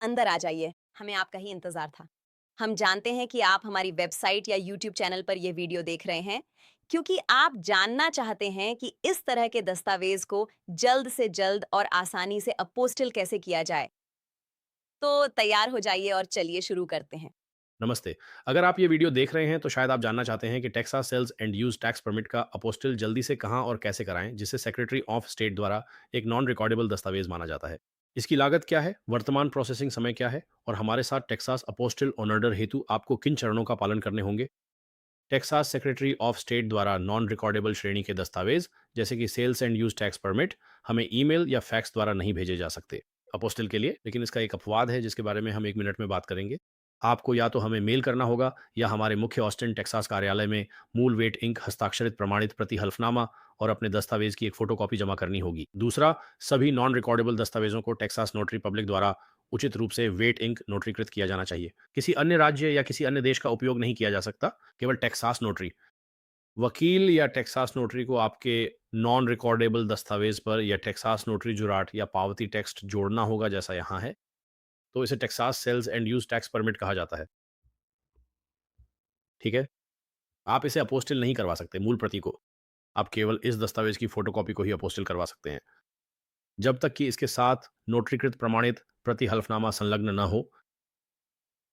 अंदर आ जाइए, हमें आपका ही इंतज़ार था। हम जानते हैं कि आप हमारी वेबसाइट या यूट्यूब चैनल पर ये वीडियो देख रहे हैं, क्योंकि आप जानना चाहते हैं कि इस तरह के दस्तावेज़ को जल्द से जल्द और आसानी से अपोस्टिल कैसे किया जाए। तो तैयार हो जाइए और चलिए शुरू करते हैं। नमस्ते। अगर आप ये वीडियो देख रहे हैं तो शायद आप जानना चाहते हैं कि Texas sales and use tax permit का अपोस्टिल जल्दी से कहां और कैसे कराएं, जिसे सेक्रेटरी ऑफ स्टेट द्वारा एक नॉन रिकॉर्डेबल दस्तावेज माना जाता है। इसकी लागत क्या है, वर्तमान प्रोसेसिंग समय क्या है, और हमारे साथ टेक्सास अपोस्टिल ऑनर्डर हेतु आपको किन चरणों का पालन करने होंगे। टेक्सास सेक्रेटरी ऑफ स्टेट द्वारा नॉन रिकॉर्डेबल श्रेणी के दस्तावेज जैसे कि sales and use tax permit हमें ईमेल या फैक्स द्वारा नहीं भेजे जा सकते अपोस्टिल के लिए, लेकिन इसका एक अपवाद है जिसके बारे में हम 1 मिनट में बात करेंगे। आपको या तो हमें मेल करना होगा या हमारे मुख्य ऑस्टिन टेक्सास कार्यालय में मूल वेट इंक हस्ताक्षरित प्रमाणित प्रति हल्फनामा और अपने दस्तावेज की एक फोटोकॉपी जमा करनी होगी। दूसरा, सभी नॉन रिकॉर्डेबल दस्तावेजों को टेक्सास नोटरी पब्लिक द्वारा उचित रूप से वेट इंक नोटरीकृत किया जाना चाहिए। किसी अन्य राज्य या किसी अन्य देश का उपयोग नहीं किया जा सकता, केवल टेक्सास नोटरी। वकील या टेक्सास नोटरी को आपके नॉन रिकॉर्डेबल दस्तावेज पर या टेक्सास नोटरी जुराट या पावती टेक्स्ट जोड़ना होगा जैसा यहाँ है। तो इसे Texas sales and use tax permit कहा जाता है। ठीक है। आप इसे अपोस्टिल नहीं करवा सकते मूल प्रति को। आप केवल इस दस्तावेज की फोटोकॉपी को ही अपोस्टिल करवा सकते हैं, जब तक कि इसके साथ नोटरीकृत प्रमाणित प्रति हल्फनामा संलग्न न हो।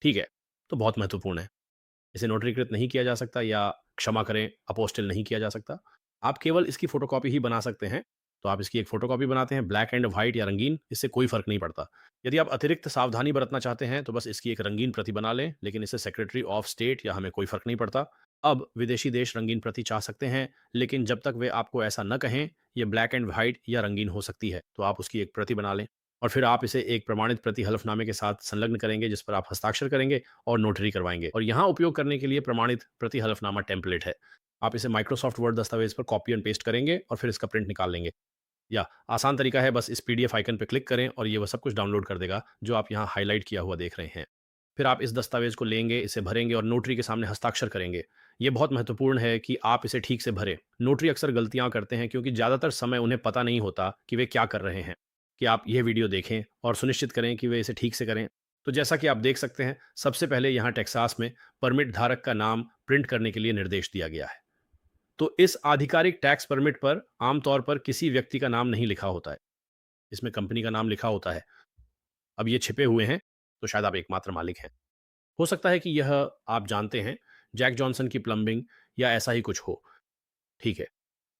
ठीक है। तो बहुत महत्वपूर्ण है, इसे नोटरीकृत नहीं किया जा सकता या क्षमा करें, अपोस्टिल नहीं किया जा सकता। आप केवल इसकी फ़ोटोकॉपी ही बना सकते हैं। तो आप इसकी एक फ़ोटोकॉपी बनाते हैं, ब्लैक एंड व्हाइट या रंगीन, इससे कोई फ़र्क नहीं पड़ता। यदि आप अतिरिक्त सावधानी बरतना चाहते हैं, तो बस इसकी एक रंगीन प्रति बना लें, लेकिन इससे सेक्रेटरी ऑफ स्टेट या हमें कोई फ़र्क नहीं पड़ता। अब विदेशी देश रंगीन प्रति चाह सकते हैं, लेकिन जब तक वे आपको ऐसा न कहें, ये ब्लैक एंड व्हाइट या रंगीन हो सकती है, तो आप उसकी एक प्रति बना लें और फिर आप इसे एक प्रमाणित प्रति हलफनामे के साथ संलग्न करेंगे, जिस पर आप हस्ताक्षर करेंगे और नोटरी करवाएंगे। और यहाँ उपयोग करने के लिए प्रमाणित प्रति हलफनामा टेम्पलेट है। आप इसे माइक्रोसॉफ्ट वर्ड दस्तावेज पर कॉपी एंड पेस्ट करेंगे और फिर इसका प्रिंट निकाल लेंगे। या आसान तरीका है, बस इस पीडीएफ आइकन पर क्लिक करें और ये वह सब कुछ डाउनलोड कर देगा जो आप यहाँ हाईलाइट किया हुआ देख रहे हैं। फिर आप इस दस्तावेज को लेंगे, इसे भरेंगे और नोटरी के सामने हस्ताक्षर करेंगे। ये बहुत महत्वपूर्ण है कि आप इसे ठीक से भरें। नोटरी अक्सर गलतियां करते हैं क्योंकि ज़्यादातर समय उन्हें पता नहीं होता कि वे क्या कर रहे हैं। कि आप यह वीडियो देखें और सुनिश्चित करें कि वे इसे ठीक से करें। तो जैसा कि आप देख सकते हैं, सबसे पहले यहाँ टेक्सास में परमिट धारक का नाम प्रिंट करने के लिए निर्देश दिया गया है। तो इस आधिकारिक टैक्स परमिट पर आमतौर पर किसी व्यक्ति का नाम नहीं लिखा होता है, इसमें कंपनी का नाम लिखा होता है। अब ये छिपे हुए हैं, तो शायद आप एकमात्र मालिक हैं। हो सकता है कि यह आप जानते हैं, जैक जॉनसन की प्लम्बिंग या ऐसा ही कुछ हो। ठीक है।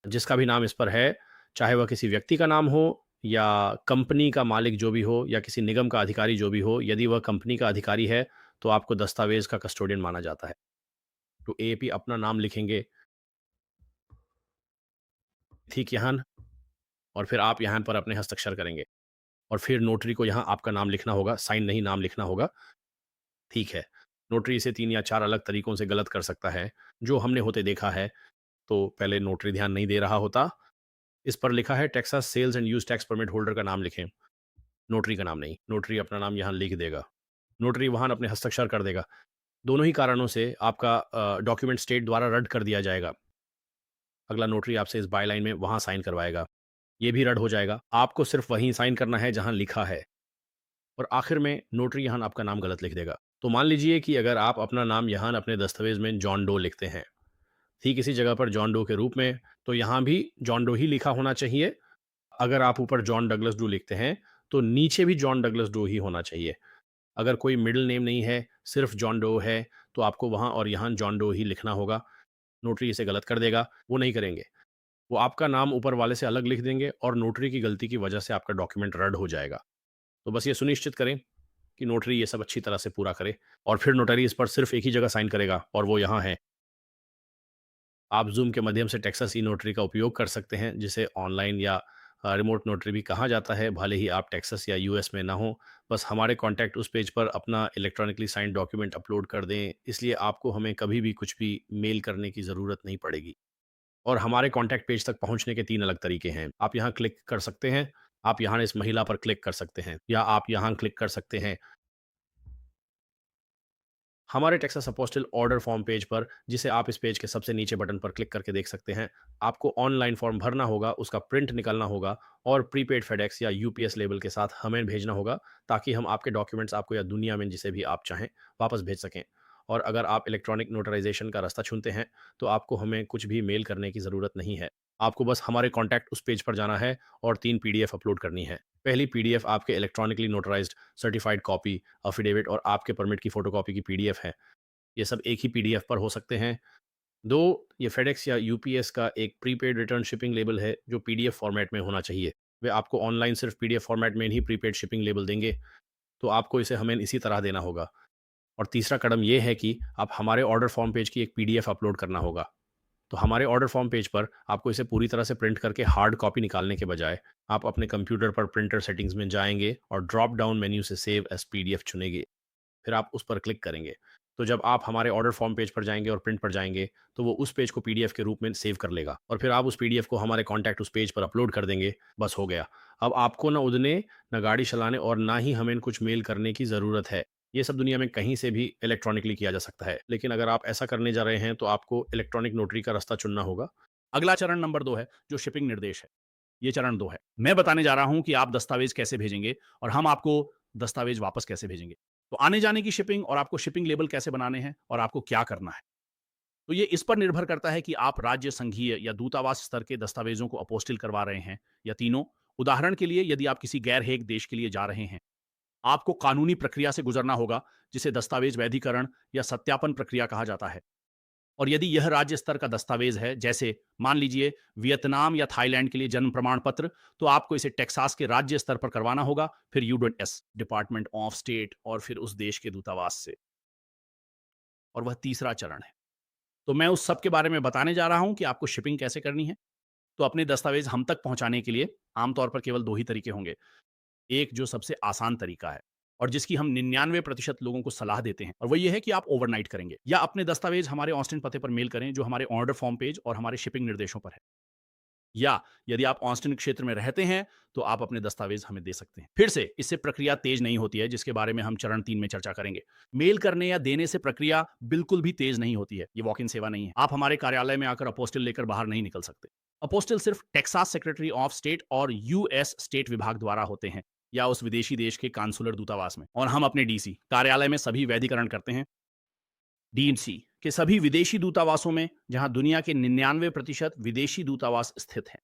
जिसका भी नाम इस पर है, चाहे वह किसी व्यक्ति का नाम हो या कंपनी का मालिक जो भी हो या किसी निगम का अधिकारी जो भी हो, यदि वह कंपनी का अधिकारी है, तो आपको दस्तावेज का कस्टोडियन माना जाता है। तो एएपी अपना नाम लिखेंगे, ठीक यहाँ, और फिर आप यहाँ पर अपने हस्ताक्षर करेंगे और फिर नोटरी को यहाँ आपका नाम लिखना होगा, साइन नहीं नाम लिखना होगा। ठीक है। नोटरी इसे 3 या 4 अलग तरीकों से गलत कर सकता है, जो हमने होते देखा है। तो पहले नोटरी ध्यान नहीं दे रहा होता। इस पर लिखा है Texas sales and use tax permit holder का नाम लिखें, नोटरी का नाम नहीं। नोटरी अपना नाम यहाँ लिख देगा, नोटरी वहाँ अपने हस्ताक्षर कर देगा। दोनों ही कारणों से आपका डॉक्यूमेंट स्टेट द्वारा रद्द कर दिया जाएगा। अगला नोटरी आपसे इस बाय लाइन में वहाँ साइन करवाएगा, ये भी रद्द हो जाएगा। आपको सिर्फ वहीं साइन करना है जहाँ लिखा है। और आखिर में नोटरी यहाँ आपका नाम गलत लिख देगा। तो मान लीजिए कि अगर आप अपना नाम यहाँ अपने दस्तावेज में जॉन डो लिखते हैं, ठीक इसी जगह पर जॉन डो के रूप में, तो यहाँ भी जॉन डो ही लिखा होना चाहिए। अगर आप ऊपर जॉन डगलस डो लिखते हैं, तो नीचे भी जॉन डगलस डो ही होना चाहिए। अगर कोई मिडल नेम नहीं है, सिर्फ जॉन डो है, तो आपको वहाँ और यहाँ जॉन डो ही लिखना होगा। नोटरी इसे गलत कर देगा, वो नहीं करेंगे। वो आपका नाम ऊपर वाले से अलग लिख देंगे और नोटरी की गलती की वजह से आपका डॉक्यूमेंट रद्द हो जाएगा। तो बस ये सुनिश्चित करें कि नोटरी ये सब अच्छी तरह से पूरा करे और फिर नोटरी इस पर सिर्फ एक ही जगह साइन करेगा और वो यहाँ है। आप ज़ूम के माध्यम से टेक्सास ई नोटरी का उपयोग कर सकते हैं, जिसे ऑनलाइन या रिमोट नोटरी भी कहा जाता है, भले ही आप टेक्सास या यूएस में ना हो। बस हमारे कॉन्टैक्ट उस पेज पर अपना इलेक्ट्रॉनिकली साइंड डॉक्यूमेंट अपलोड कर दें, इसलिए आपको हमें कभी भी कुछ भी मेल करने की ज़रूरत नहीं पड़ेगी। और हमारे कॉन्टैक्ट पेज तक पहुँचने के 3 अलग तरीके हैं। आप यहाँ क्लिक कर सकते हैं, आप यहाँ इस महिला पर क्लिक कर सकते हैं या आप यहाँ क्लिक कर सकते हैं। हमारे Texas apostle order form page पर, जिसे आप इस पेज के सबसे नीचे बटन पर क्लिक करके देख सकते हैं, आपको ऑनलाइन फॉर्म भरना होगा, उसका प्रिंट निकालना होगा और प्रीपेड फेडेक्स या यूपीएस लेबल के साथ हमें भेजना होगा, ताकि हम आपके डॉक्यूमेंट्स आपको या दुनिया में जिसे भी आप चाहें वापस भेज सकें। और अगर आप इलेक्ट्रॉनिक नोटराइजेशन का रास्ता चुनते हैं, तो आपको हमें कुछ भी मेल करने की ज़रूरत नहीं है। आपको बस हमारे कॉन्टैक्ट उस पेज पर जाना है और 3 पीडीएफ अपलोड करनी है। पहली पीडीएफ आपके electronically notarised certified copy, affidavit और आपके परमिट की फोटोकॉपी की पीडीएफ है। ये सब एक ही पीडीएफ पर हो सकते हैं। दो, ये फेडेक्स या यूपीएस का एक प्रीपेड रिटर्न शिपिंग लेबल है, जो पीडीएफ फॉर्मेट में होना चाहिए। वे आपको ऑनलाइन सिर्फ पीडीएफ फॉर्मेट में ही प्रीपेड शिपिंग लेबल देंगे, तो आपको इसे हमें इसी तरह देना होगा। और तीसरा कदम ये है कि आप हमारे ऑर्डर फॉर्म पेज की एक पीडीएफ अपलोड करना होगा। तो हमारे ऑर्डर फॉर्म पेज पर आपको इसे पूरी तरह से प्रिंट करके हार्ड कॉपी निकालने के बजाय, आप अपने कंप्यूटर पर प्रिंटर सेटिंग्स में जाएंगे और ड्रॉप डाउन मेन्यू से सेव एज पीडीएफ चुनेंगे। फिर आप उस पर क्लिक करेंगे। तो जब आप हमारे ऑर्डर फॉर्म पेज पर जाएंगे और प्रिंट पर जाएंगे, तो वो उस पेज को पीडीएफ के रूप में सेव कर लेगा और फिर आप उस पीडीएफ को हमारे कॉन्टैक्ट उस पेज पर अपलोड कर देंगे। बस हो गया। अब आपको ना उड़ने, ना गाड़ी चलाने और ना ही हमें कुछ मेल करने की ज़रूरत है। ये सब दुनिया में कहीं से भी इलेक्ट्रॉनिकली किया जा सकता है, लेकिन अगर आप ऐसा करने जा रहे हैं तो आपको इलेक्ट्रॉनिक नोटरी का रास्ता चुनना होगा। अगला चरण नंबर 2 है, जो शिपिंग निर्देश है। ये चरण 2 है। मैं बताने जा रहा हूँ कि आप दस्तावेज़ कैसे भेजेंगे और हम आपको दस्तावेज़ वापस कैसे भेजेंगे। तो आने-जाने की शिपिंग और आपको शिपिंग लेबल कैसे बनाने हैं और आपको क्या करना है। तो ये इस पर निर्भर करता है कि आप राज्य, संघीय या दूतावास स्तर के दस्तावेज़ों को अपोस्टिल करवा रहे हैं या तीनों। उदाहरण के लिए, यदि आप किसी गैर हेग देश के लिए जा रहे हैं, आपको कानूनी प्रक्रिया से गुजरना होगा, जिसे दस्तावेज़ वैधीकरण या सत्यापन प्रक्रिया कहा जाता है। और यदि यह राज्य स्तर का दस्तावेज है, जैसे मान लीजिए वियतनाम या थाईलैंड के लिए जन्म प्रमाण पत्र, तो आपको इसे टेक्सास के राज्य स्तर पर करवाना होगा, फिर यूडीएस डिपार्टमेंट ऑफ स्टेट और फिर उस देश के दूतावास से। और वह तीसरा चरण है। तो मैं उस सब के बारे में बताने जा रहा हूं कि आपको शिपिंग कैसे करनी है। तो अपने दस्तावेज हम तक पहुंचाने के लिए आमतौर पर केवल 2 ही तरीके होंगे। एक जो सबसे आसान तरीका है और जिसकी हम 99% लोगों को सलाह देते हैं, और वो ये है कि आप ओवरनाइट करेंगे या अपने दस्तावेज हमारे ऑस्टिन पते पर मेल करें, जो हमारे ऑर्डर फॉर्म पेज और हमारे शिपिंग निर्देशों पर है। या यदि आप ऑस्टिन क्षेत्र में रहते हैं, तो आप अपने दस्तावेज हमें दे सकते हैं। फिर से इससे प्रक्रिया तेज नहीं होती है, जिसके बारे में हम चरण 3 में चर्चा करेंगे। मेल करने या देने से प्रक्रिया बिल्कुल भी तेज नहीं होती है। ये वॉक इन सेवा नहीं है। आप हमारे कार्यालय में आकर अपोस्टिल लेकर बाहर नहीं निकल सकते। अपोस्टिल सिर्फ टेक्सास सेक्रेटरी ऑफ स्टेट और यूएस स्टेट विभाग द्वारा होते हैं, या उस विदेशी देश के कांसुलर दूतावास में। और हम अपने डीसी कार्यालय में सभी वैधीकरण करते हैं। डीएमसी के सभी विदेशी दूतावासों में, जहां दुनिया के 99% विदेशी दूतावास स्थित हैं।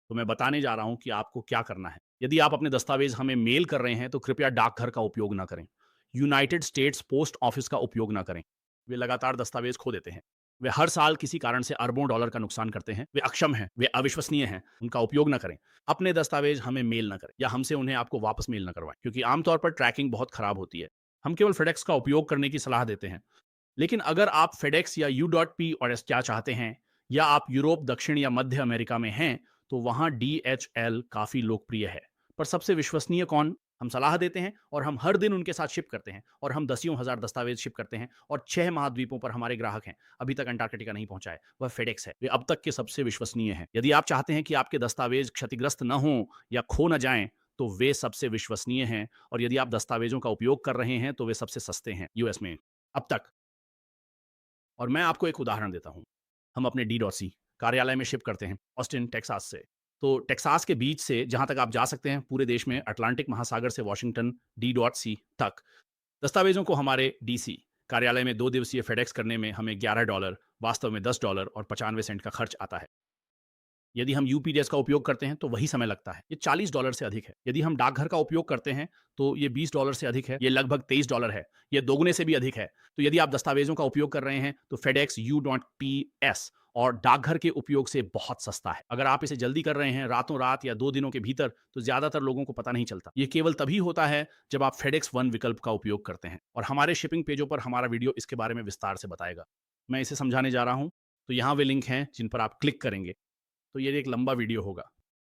तो मैं बताने जा रहा हूं कि आपको क्या करना है। यदि आप अपने दस्तावेज हमें मेल कर रहे हैं, तो कृपया डाकघर का उपयोग ना करें। यूनाइटेड स्टेट्स पोस्ट ऑफिस का उपयोग ना करें। वे लगातार दस्तावेज खो देते हैं। वे हर साल किसी कारण से अरबों डॉलर का नुकसान करते हैं। वे अक्षम हैं, वे अविश्वसनीय हैं। उनका उपयोग ना करें। अपने दस्तावेज हमें मेल ना करें या हमसे उन्हें आपको वापस मेल ना करवाएं, क्योंकि आमतौर पर ट्रैकिंग बहुत खराब होती है। हम केवल फेडेक्स का उपयोग करने की सलाह देते हैं। लेकिन अगर आप फेडेक्स या यू डॉट पी और एस क्या चाहते हैं, या आप यूरोप, दक्षिण या मध्य अमेरिका में हैं, तो वहां DHL काफी लोकप्रिय है। पर सबसे विश्वसनीय कौन? हम सलाह देते हैं और हम हर दिन उनके साथ शिप करते हैं, और हम दसियों हजार दस्तावेज शिप करते हैं, और 6 महाद्वीपों पर हमारे ग्राहक हैं। अभी तक अंटार्कटिका नहीं पहुंचा है, वह फेडेक्स है। वे अब तक के सबसे विश्वसनीय हैं। यदि आप चाहते हैं कि आपके दस्तावेज क्षतिग्रस्त न हों या खो न जाएं, तो वे सबसे विश्वसनीय हैं। और यदि आप दस्तावेजों का उपयोग कर रहे हैं, तो वे सबसे सस्ते हैं यूएस में अब तक। और मैं आपको एक उदाहरण देता हूँ। हम अपने D.C कार्यालय में शिप करते हैं ऑस्टिन, टेक्सास से। तो टेक्सास के बीच से जहाँ तक आप जा सकते हैं पूरे देश में, अटलांटिक महासागर से वॉशिंगटन D.C तक, दस्तावेजों को हमारे DC कार्यालय में 2 दिवसीय फेडेक्स करने में हमें $11, वास्तव में $10 और 95 सेंट का खर्च आता है। यदि हम यूपीडीएस का उपयोग करते हैं, तो वही समय लगता है। ये $40 से अधिक है। यदि हम डाकघर का उपयोग करते हैं, तो ये $20 से अधिक है। ये लगभग $23 है। ये दोगुने से भी अधिक है। तो यदि आप दस्तावेजों का उपयोग कर रहे हैं, तो फेडेक्स U.PS और डाकघर के उपयोग से बहुत सस्ता है। अगर आप इसे जल्दी कर रहे हैं, रातों रात या 2 दिनों के भीतर, तो ज्यादातर लोगों को पता नहीं चलता। ये केवल तभी होता है जब आप फेडेक्स वन विकल्प का उपयोग करते हैं। और हमारे शिपिंग पेजों पर हमारा वीडियो इसके बारे में विस्तार से बताएगा। मैं इसे समझाने जा रहा हूं, तो यहाँ वे लिंक हैं जिन पर आप क्लिक करेंगे। तो ये एक लंबा वीडियो होगा।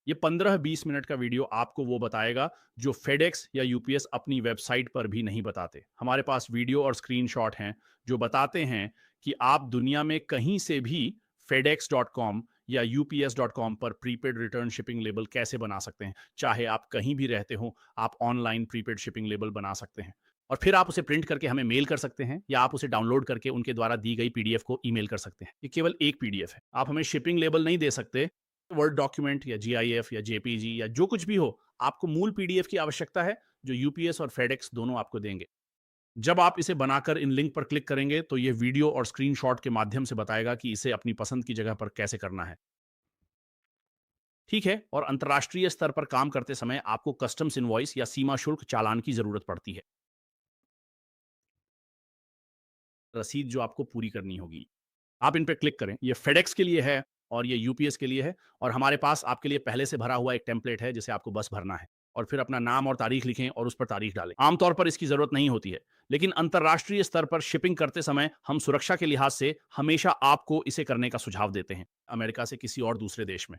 ये 15-20 मिनट का वीडियो आपको वो बताएगा जो फेडेक्स या यूपीएस अपनी वेबसाइट पर भी नहीं बताते। हमारे पास वीडियो और स्क्रीनशॉट हैं जो बताते हैं कि आप दुनिया में कहीं से भी fedex.com या UPS.com पर प्रीपेड रिटर्न शिपिंग लेबल कैसे बना सकते हैं। चाहे आप कहीं भी रहते हो, आप ऑनलाइन प्रीपेड शिपिंग लेबल बना सकते हैं। और फिर आप उसे प्रिंट करके हमें मेल कर सकते हैं या आप उसे डाउनलोड करके उनके द्वारा दी गई पीडीएफ को ईमेल कर सकते हैं। ये केवल एक पीडीएफ है, आप हमें शिपिंग लेबल नहीं दे सकते। वर्ड डॉक्यूमेंट या जीआईएफ या जेपीजी या जो कुछ भी हो, आपको मूल पीडीएफ की आवश्यकता है, जो यूपीएस और फेडेक्स दोनों आपको देंगे। जब आप इसे बनाकर इन लिंक पर क्लिक करेंगे तो ये वीडियो और स्क्रीनशॉट के माध्यम से बताएगा कि इसे अपनी पसंद की जगह पर कैसे करना है। ठीक है, और अंतर्राष्ट्रीय स्तर पर काम करते समय आपको कस्टम्स इनवॉइस या सीमा शुल्क चालान की जरूरत पड़ती है, रसीद जो आपको पूरी करनी होगी। आप इन पे क्लिक करें। ये फेडेक्स के लिए है और ये यूपीएस के लिए है, और हमारे पास आपके लिए पहले से भरा हुआ एक टेम्पलेट है जिसे आपको बस भरना है, और फिर अपना नाम और तारीख लिखें और उस पर तारीख डालें। आमतौर पर इसकी जरूरत नहीं होती है, लेकिन अंतर्राष्ट्रीय स्तर पर शिपिंग करते समय हम सुरक्षा के लिहाज से हमेशा आपको इसे करने का सुझाव देते हैं, अमेरिका से किसी और दूसरे देश में।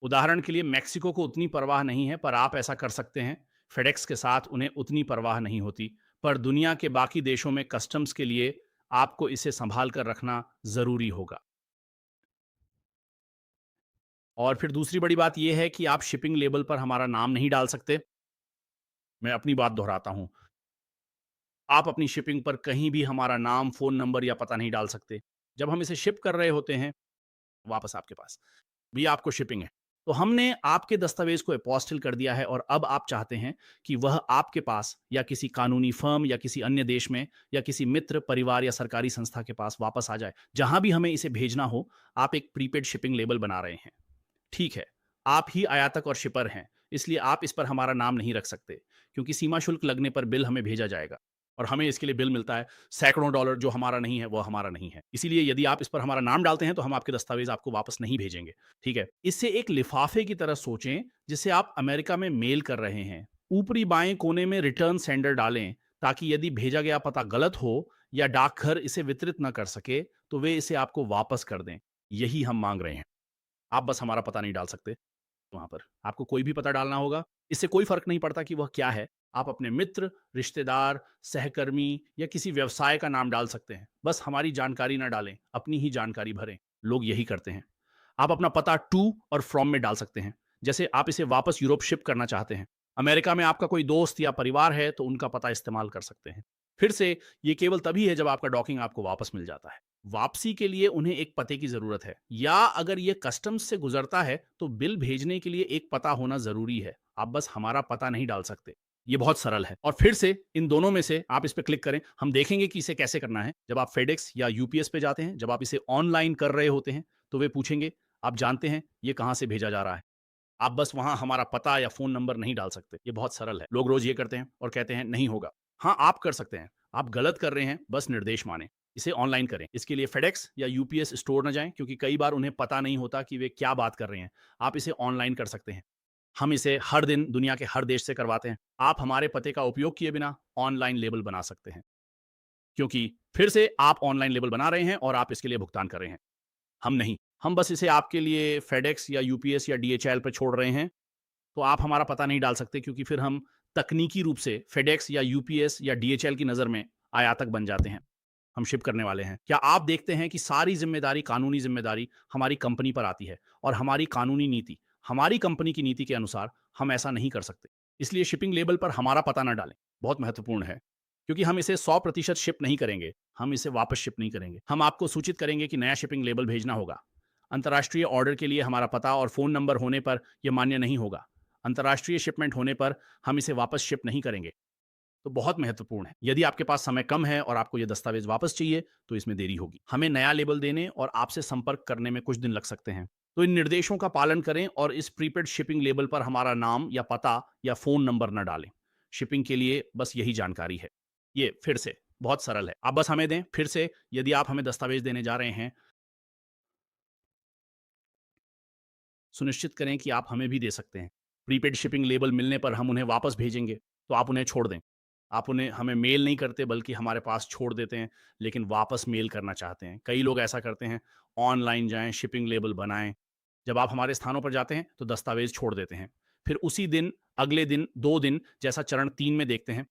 उदाहरण के लिए मेक्सिको को उतनी परवाह नहीं है, पर आप ऐसा कर सकते हैं। फेडेक्स के साथ उन्हें उतनी परवाह नहीं होती, पर दुनिया के बाकी देशों में कस्टम्स के लिए आपको इसे संभाल कर रखना जरूरी होगा। और फिर दूसरी बड़ी बात यह है कि आप शिपिंग लेबल पर हमारा नाम नहीं डाल सकते। मैं अपनी बात दोहराता हूं, आप अपनी शिपिंग पर कहीं भी हमारा नाम, फोन नंबर या पता नहीं डाल सकते। जब हम इसे शिप कर रहे होते हैं वापस आपके पास, भी आपको शिपिंग है, तो हमने आपके दस्तावेज को अपोस्टिल कर दिया है, और अब आप चाहते हैं कि वह आपके पास या किसी कानूनी फर्म या किसी अन्य देश में या किसी मित्र, परिवार या सरकारी संस्था के पास वापस आ जाए। जहां भी हमें इसे भेजना हो, आप एक प्रीपेड शिपिंग लेबल बना रहे हैं। ठीक है, आप ही आयातक और शिपर हैं, इसलिए आप इस पर हमारा नाम नहीं रख सकते, क्योंकि सीमा शुल्क लगने पर बिल हमें भेजा जाएगा, और हमें इसके लिए बिल मिलता है सैकड़ों डॉलर। जो हमारा नहीं है वो हमारा नहीं है। इसीलिए यदि आप इस पर हमारा नाम डालते हैं तो हम आपके दस्तावेज आपको वापस नहीं भेजेंगे। ठीक है, इसे एक लिफाफे की तरह सोचें जिसे आप अमेरिका में मेल कर रहे हैं। ऊपरी बाएं कोने में रिटर्न सेंडर डालें, ताकि यदि भेजा गया पता गलत हो या डाकघर इसे वितरित न कर सके तो वे इसे आपको वापस कर दें। यही हम मांग रहे हैं। आप बस हमारा पता नहीं डाल सकते वहाँ पर। आपको कोई भी पता डालना होगा, इससे कोई फ़र्क नहीं पड़ता कि वह क्या है। आप अपने मित्र, रिश्तेदार, सहकर्मी या किसी व्यवसाय का नाम डाल सकते हैं। बस हमारी जानकारी ना डालें, अपनी ही जानकारी भरें। लोग यही करते हैं। आप अपना पता टू और फ्रॉम में डाल सकते हैं, जैसे आप इसे वापस यूरोप शिप करना चाहते हैं। अमेरिका में आपका कोई दोस्त या परिवार है तो उनका पता इस्तेमाल कर सकते हैं। फिर से, ये केवल तभी है जब आपका डॉकिंग आपको वापस मिल जाता है। वापसी के लिए उन्हें एक पते की जरूरत है, या अगर ये कस्टम्स से गुजरता है तो बिल भेजने के लिए एक पता होना जरूरी है। आप बस हमारा पता नहीं डाल सकते। ये बहुत सरल है। और फिर से, इन दोनों में से आप इस पे क्लिक करें। हम देखेंगे कि इसे कैसे करना है। जब आप फेडेक्स या यूपीएस पे जाते हैं, जब आप इसे ऑनलाइन कर रहे होते हैं, तो वे पूछेंगे, आप जानते हैं ये कहां से भेजा जा रहा है। आप बस वहां हमारा पता या फोन नंबर नहीं डाल सकते। ये बहुत सरल है। लोग रोज ये करते हैं और कहते हैं नहीं होगा। हाँ, आप कर सकते हैं। आप गलत कर रहे हैं, बस निर्देश माने। इसे ऑनलाइन करें। इसके लिए फेडेक्स या यूपीएस स्टोर न जाएं, क्योंकि कई बार उन्हें पता नहीं होता कि वे क्या बात कर रहे हैं। आप इसे ऑनलाइन कर सकते हैं। हम इसे हर दिन दुनिया के हर देश से करवाते हैं। आप हमारे पते का उपयोग किए बिना ऑनलाइन लेबल बना सकते हैं, क्योंकि फिर से आप ऑनलाइन लेबल बना रहे हैं और आप इसके लिए भुगतान कर रहे हैं। हम नहीं। हम बस इसे आपके लिए फेडेक्स या यूपीएस या डीएचएल पर छोड़ रहे हैं। तो आप हमारा पता नहीं डाल सकते, क्योंकि फिर हम तकनीकी रूप से फेडेक्स या यूपीएस या डीएचएल की नज़र में आयातक बन जाते हैं। हम शिप करने वाले हैं। क्या आप देखते हैं कि सारी जिम्मेदारी, कानूनी जिम्मेदारी हमारी कंपनी पर आती है, और हमारी कानूनी नीति, हमारी कंपनी की नीति के अनुसार हम ऐसा नहीं कर सकते। इसलिए शिपिंग लेबल पर हमारा पता ना डालें। बहुत महत्वपूर्ण है, क्योंकि हम इसे 100% शिप नहीं करेंगे। हम इसे वापस शिप नहीं करेंगे। हम आपको सूचित करेंगे कि नया शिपिंग लेबल भेजना होगा। अंतर्राष्ट्रीय ऑर्डर के लिए हमारा पता और फोन नंबर होने पर यह मान्य नहीं होगा। अंतर्राष्ट्रीय शिपमेंट होने पर हम इसे वापस शिप नहीं करेंगे। तो बहुत महत्वपूर्ण है। यदि आपके पास समय कम है और आपको यह दस्तावेज वापस चाहिए, तो इसमें देरी होगी। हमें नया लेबल देने और आपसे संपर्क करने में कुछ दिन लग सकते हैं। तो इन निर्देशों का पालन करें और इस प्रीपेड शिपिंग लेबल पर हमारा नाम या पता या फोन नंबर न डालें। शिपिंग के लिए बस यही जानकारी है। ये फिर से बहुत सरल है। आप बस हमें दें। फिर से, यदि आप हमें दस्तावेज देने जा रहे हैं, सुनिश्चित करें कि आप हमें भी दे सकते हैं। प्रीपेड शिपिंग लेबल मिलने पर हम उन्हें वापस भेजेंगे, तो आप उन्हें छोड़ दें। आप उन्हें हमें मेल नहीं करते, बल्कि हमारे पास छोड़ देते हैं, लेकिन वापस मेल करना चाहते हैं। कई लोग ऐसा करते हैं। ऑनलाइन जाएं, शिपिंग लेबल बनाएं। जब आप हमारे स्थानों पर जाते हैं तो दस्तावेज छोड़ देते हैं। फिर उसी दिन, अगले दिन, 2 दिन, जैसा चरण 3 में देखते हैं।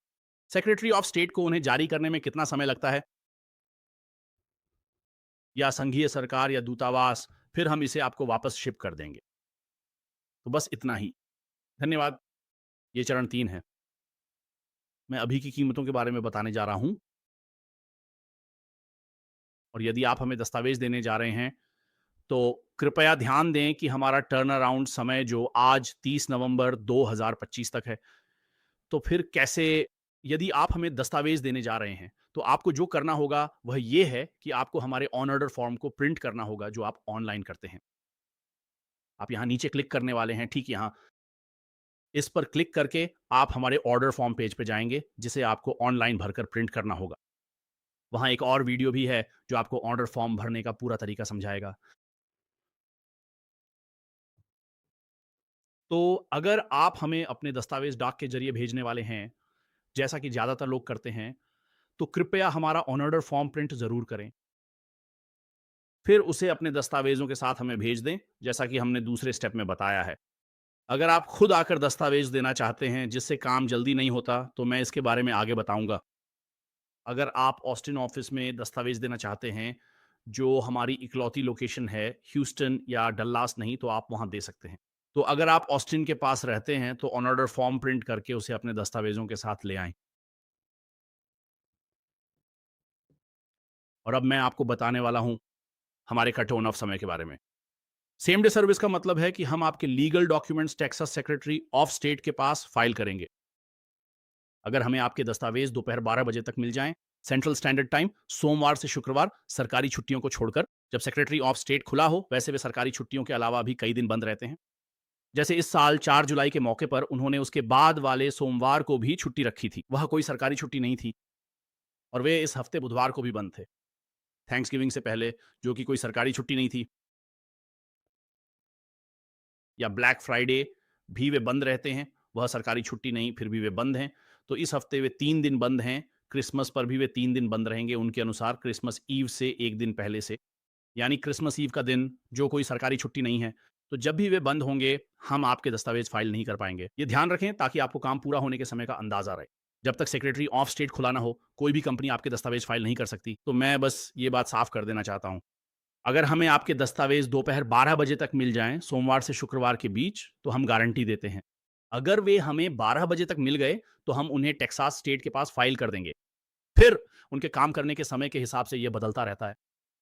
सेक्रेटरी ऑफ स्टेट को उन्हें जारी करने में कितना समय लगता है, या संघीय सरकार या दूतावास, फिर हम इसे आपको वापस शिप कर देंगे। तो बस इतना ही। धन्यवाद। ये चरण 3 है। मैं अभी की कीमतों के बारे में बताने जा रहा हूं। और यदि आप हमें दस्तावेज देने जा रहे हैं तो कृपया ध्यान दें कि हमारा टर्न अराउंड समय जो आज 30 नवंबर 2025 तक है। तो फिर कैसे, यदि आप हमें दस्तावेज देने जा रहे हैं तो आपको जो करना होगा वह ये है कि आपको हमारे ऑन ऑर्डर फॉर्म को प्रिंट करना होगा जो आप ऑनलाइन करते हैं। आप यहाँ नीचे क्लिक करने वाले हैं, ठीक यहाँ। इस पर क्लिक करके आप हमारे ऑर्डर फॉर्म पेज पे जाएंगे जिसे आपको ऑनलाइन भरकर प्रिंट करना होगा। वहाँ एक और वीडियो भी है जो आपको ऑर्डर फॉर्म भरने का पूरा तरीका समझाएगा। तो अगर आप हमें अपने दस्तावेज डाक के जरिए भेजने वाले हैं, जैसा कि ज़्यादातर लोग करते हैं, तो कृपया हमारा ऑन ऑर्डर फॉर्म प्रिंट ज़रूर करें। फिर उसे अपने दस्तावेज़ों के साथ हमें भेज दें, जैसा कि हमने दूसरे स्टेप में बताया है। अगर आप खुद आकर दस्तावेज़ देना चाहते हैं, जिससे काम जल्दी नहीं होता, तो मैं इसके बारे में आगे बताऊँगा। अगर आप ऑस्टिन ऑफ़िस में दस्तावेज़ देना चाहते हैं, जो हमारी इकलौती लोकेशन है, ह्यूस्टन या डल्लास नहीं, तो आप वहाँ दे सकते हैं। तो अगर आप ऑस्टिन के पास रहते हैं, तो ऑन ऑर्डर फॉर्म प्रिंट करके उसे अपने दस्तावेज़ों के साथ ले आएँ। और अब मैं आपको बताने वाला हूँ हमारे कट ऑन ऑफ समय के बारे में। सेम डे सर्विस का मतलब है कि हम आपके legal documents Texas secretary of state के पास फाइल करेंगे। अगर हमें आपके दस्तावेज दोपहर 12 बजे तक मिल जाएं, सेंट्रल स्टैंडर्ड टाइम, सोमवार से शुक्रवार, सरकारी छुट्टियों को छोड़कर, जब सेक्रेटरी ऑफ स्टेट खुला हो, वैसे वे सरकारी छुट्टियों के अलावा भी कई दिन बंद रहते हैं। जैसे इस साल 4 जुलाई के मौके पर उन्होंने उसके बाद वाले सोमवार को भी छुट्टी रखी थी। वह कोई सरकारी छुट्टी नहीं थी और वे इस हफ्ते बुधवार को भी बंद थे, थैंक्सगिविंग से पहले, जो कि कोई सरकारी छुट्टी नहीं थी। या ब्लैक फ्राइडे भी वे बंद रहते हैं, वह सरकारी छुट्टी नहीं, फिर भी वे बंद हैं। तो इस हफ्ते वे 3 दिन बंद हैं। क्रिसमस पर भी वे 3 दिन बंद रहेंगे उनके अनुसार, क्रिसमस ईव से 1 दिन पहले से। यानी क्रिसमस ईव का दिन जो कोई सरकारी छुट्टी नहीं है। तो जब भी वे बंद होंगे, हम आपके दस्तावेज फाइल नहीं कर पाएंगे। ये ध्यान रखें ताकि आपको काम पूरा होने के समय का अंदाजा रहे। जब तक सेक्रेटरी ऑफ स्टेट खुला ना हो, कोई भी कंपनी आपके दस्तावेज फाइल नहीं कर सकती। तो मैं बस ये बात साफ कर देना चाहता हूँ। अगर हमें आपके दस्तावेज दोपहर 12 बजे तक मिल जाएं, सोमवार से शुक्रवार के बीच, तो हम गारंटी देते हैं। अगर वे हमें 12 बजे तक मिल गए, तो हम उन्हें टेक्सास स्टेट के पास फाइल कर देंगे। फिर उनके काम करने के समय के हिसाब से यह बदलता रहता है।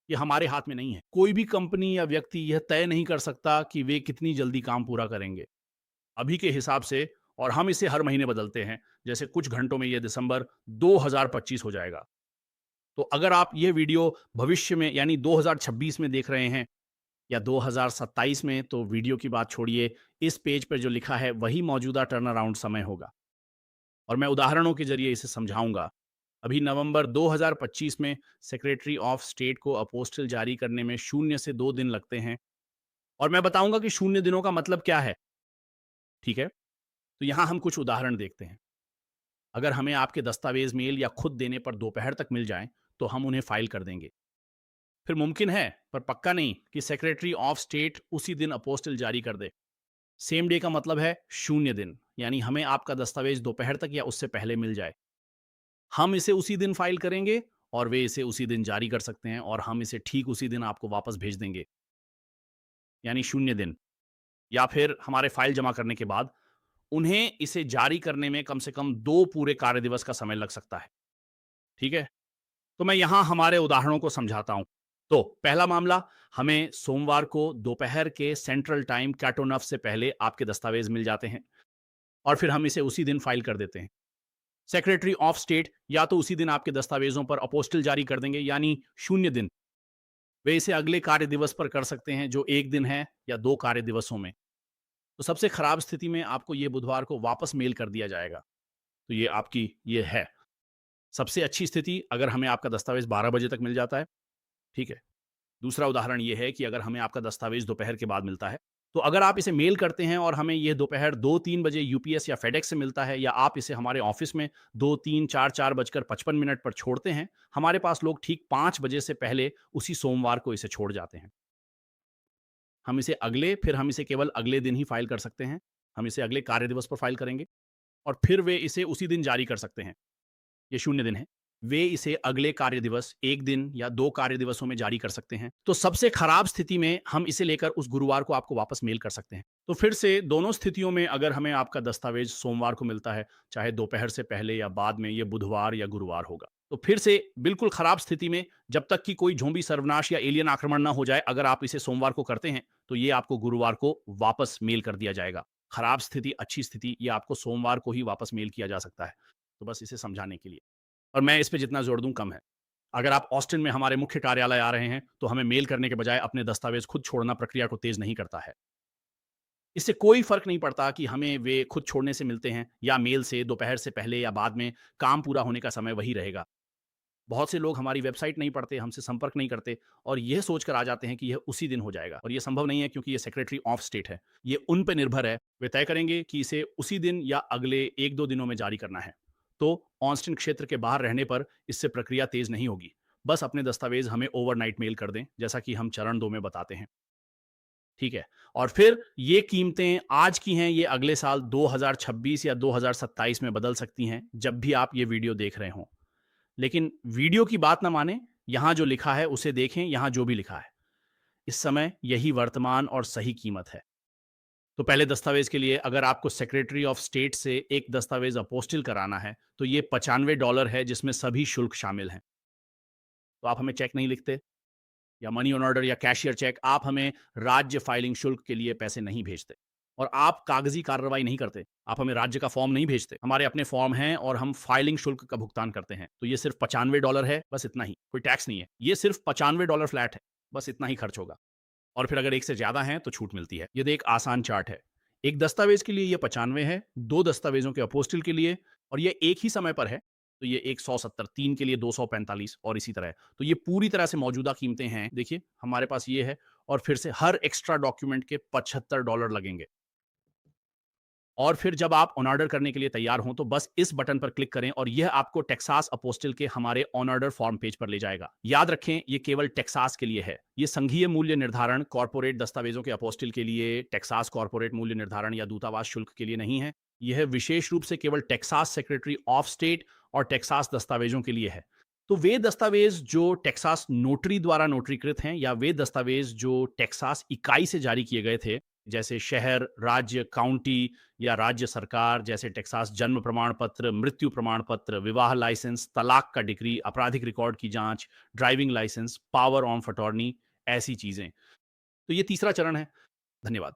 ये हमारे हाथ में नहीं है। कोई भी कंपनी या व्यक्ति यह तय नहीं कर सकता कि वे कितनी जल्दी काम पूरा करेंगे। अभी के हिसाब से, और हम इसे हर महीने बदलते हैं। जैसे कुछ घंटों में यह दिसंबर 2025 हो जाएगा। तो अगर आप ये वीडियो भविष्य में यानी 2026 में देख रहे हैं या 2027 में, तो वीडियो की बात छोड़िए, इस पेज पर जो लिखा है वही मौजूदा टर्न अराउंड समय होगा और मैं उदाहरणों के जरिए इसे समझाऊंगा। अभी नवंबर 2025 में सेक्रेटरी ऑफ स्टेट को अपोस्टल जारी करने में 0 से 2 दिन लगते हैं और मैं बताऊंगा कि 0 दिनों का मतलब क्या है। ठीक है, तो यहां हम कुछ उदाहरण देखते हैं। अगर हमें आपके दस्तावेज मेल या खुद देने पर दोपहर तक मिल जाएं, तो हम उन्हें फाइल कर देंगे। फिर मुमकिन है, पर पक्का नहीं, कि सेक्रेटरी ऑफ स्टेट उसी दिन अपोस्टल जारी कर दे। सेम डे का मतलब है 0 दिन, यानी हमें आपका दस्तावेज दोपहर तक या उससे पहले मिल जाए। हम इसे उसी दिन फाइल करेंगे और वे इसे उसी दिन जारी कर सकते हैं और हम इसे ठीक उसी दिन आपको वापस भेज देंगे, यानी 0 दिन। या फिर हमारे फाइल जमा करने के बाद उन्हें इसे जारी करने में कम से कम 2 पूरे कार्य दिवस का समय लग सकता है। ठीक है, तो मैं यहां हमारे उदाहरणों को समझाता हूं। तो पहला मामला, हमें सोमवार को दोपहर के सेंट्रल टाइम कैटोनफ से पहले आपके दस्तावेज मिल जाते हैं और फिर हम इसे उसी दिन फाइल कर देते हैं। सेक्रेटरी ऑफ स्टेट या तो उसी दिन आपके दस्तावेजों पर अपोस्टल जारी कर देंगे, यानी 0 दिन। वे इसे अगले कार्य दिवस पर कर सकते हैं, जो 1 दिन है, या 2 कार्य दिवसों में। तो सबसे खराब स्थिति में आपको ये बुधवार को वापस मेल कर दिया जाएगा। तो ये आपकी ये है। सबसे अच्छी स्थिति, अगर हमें आपका दस्तावेज 12 बजे तक मिल जाता है। ठीक है, दूसरा उदाहरण ये है कि अगर हमें आपका दस्तावेज दोपहर के बाद मिलता है, तो अगर आप इसे मेल करते हैं और हमें ये दोपहर 2-3 बजे यूपीएस या फेडेक्स से मिलता है, या आप इसे हमारे ऑफिस में 2-3-4-4 बजकर 55 मिनट पर छोड़ते हैं, हमारे पास लोग ठीक 5 बजे से पहले उसी सोमवार को इसे छोड़ जाते हैं। हम इसे अगले फिर हम इसे केवल अगले दिन ही फाइल कर सकते हैं। हम इसे अगले कार्य दिवस पर फाइल करेंगे और फिर वे इसे उसी दिन जारी कर सकते हैं। ये 0 दिन है। वे इसे अगले कार्य दिवस 1 दिन या 2 कार्य दिवसों में जारी कर सकते हैं। तो सबसे खराब स्थिति में हम इसे लेकर उस गुरुवार को आपको वापस मेल कर सकते हैं। तो फिर से दोनों स्थितियों में अगर हमें आपका दस्तावेज सोमवार को मिलता है, चाहे दोपहर से पहले या बाद में, ये बुधवार या गुरुवार होगा। तो फिर से बिल्कुल खराब स्थिति में, जब तक कि कोई ज़ोंबी सर्वनाश या एलियन आक्रमण ना हो जाए, अगर आप इसे सोमवार को करते हैं, तो ये आपको गुरुवार को वापस मेल कर दिया जाएगा। खराब स्थिति, अच्छी स्थिति, ये आपको सोमवार को ही वापस मेल किया जा सकता है। तो बस इसे समझाने के लिए, और मैं इस पे जितना जोर दूँ कम है। अगर आप ऑस्टिन में हमारे मुख्य कार्यालय आ रहे हैं, तो हमें मेल करने के बजाय अपने दस्तावेज खुद छोड़ना प्रक्रिया को तेज़ नहीं करता है। इससे कोई फ़र्क नहीं पड़ता कि हमें वे खुद छोड़ने से मिलते हैं या मेल से, दोपहर से पहले या बाद में, काम पूरा होने का समय वही रहेगा। बहुत से लोग हमारी वेबसाइट नहीं पढ़ते, हमसे संपर्क नहीं करते और यह सोचकर आ जाते हैं कि यह उसी दिन हो जाएगा, और यह संभव नहीं है क्योंकि ये सेक्रेटरी ऑफ स्टेट है। ये उन पे निर्भर है, वे तय करेंगे कि इसे उसी दिन या अगले 1-2 दिनों में जारी करना है। तो ऑस्टिन क्षेत्र के बाहर रहने पर इससे प्रक्रिया तेज़ नहीं होगी। बस अपने दस्तावेज़ हमें ओवरनाइट मेल कर दें, जैसा कि हम चरण 2 में बताते हैं। ठीक है? और फिर ये कीमतें आज की हैं, ये अगले साल 2026 या 2027 में बदल सकती हैं, जब भी आप ये वीडियो देख रहे हों। लेकिन वीडियो की बात ना मानें, यहाँ जो लिखा है उसे देखें, यहाँ जो भी लिखा है। इस समय यही वर्तमान और सही कीमत है। तो पहले दस्तावेज़ के लिए अगर आपको सेक्रेटरी ऑफ स्टेट से एक दस्तावेज़ अपोस्टिल कराना है, तो ये $95 है, जिसमें सभी शुल्क शामिल हैं। तो आप हमें चेक नहीं लिखते या मनी ऑन ऑर्डर या कैशियर चेक, आप हमें राज्य फाइलिंग शुल्क के लिए पैसे नहीं भेजते और आप कागजी कार्रवाई नहीं करते, आप हमें राज्य का फॉर्म नहीं भेजते। हमारे अपने फॉर्म हैं और हम फाइलिंग शुल्क का भुगतान करते हैं। तो ये सिर्फ $95 है, बस इतना ही, कोई टैक्स नहीं है। ये सिर्फ $95 फ्लैट है, बस इतना ही खर्च होगा। और फिर अगर एक से ज्यादा है तो छूट मिलती है। ये एक आसान चार्ट है। एक दस्तावेज के लिए ये 95 है, 2 दस्तावेजों के अपोस्टिल के लिए, और ये एक ही समय पर है, तो ये 170, 3 के लिए 245 और इसी तरह। तो ये पूरी तरह से मौजूदा कीमतें हैं। देखिए हमारे पास ये है, और फिर से हर एक्स्ट्रा डॉक्यूमेंट के $75 लगेंगे। और फिर जब आप ऑन ऑर्डर करने के लिए तैयार हों, तो बस इस बटन पर क्लिक करें और यह आपको टेक्सास अपोस्टिल के हमारे ऑन ऑर्डर फॉर्म पेज पर ले जाएगा। याद रखें, ये केवल टेक्सास के लिए है। ये संघीय मूल्य निर्धारण कॉर्पोरेट दस्तावेजों के अपोस्टिल के लिए, टेक्सास कॉर्पोरेट मूल्य निर्धारण या दूतावास शुल्क के लिए नहीं है। यह विशेष रूप से केवल टेक्सास सेक्रेटरी ऑफ स्टेट और टेक्सास दस्तावेजों के लिए है। तो वे दस्तावेज जो टेक्सास नोटरी द्वारा नोटरीकृत हैं, या वे दस्तावेज जो टेक्सास इकाई से जारी किए गए थे, जैसे शहर, राज्य, काउंटी या राज्य सरकार, जैसे टेक्सास जन्म प्रमाण पत्र, मृत्यु प्रमाण पत्र, विवाह लाइसेंस, तलाक का डिग्री, आपराधिक रिकॉर्ड की जांच, driving licence, power of attorney, ऐसी चीजें। तो ये तीसरा चरण है। धन्यवाद।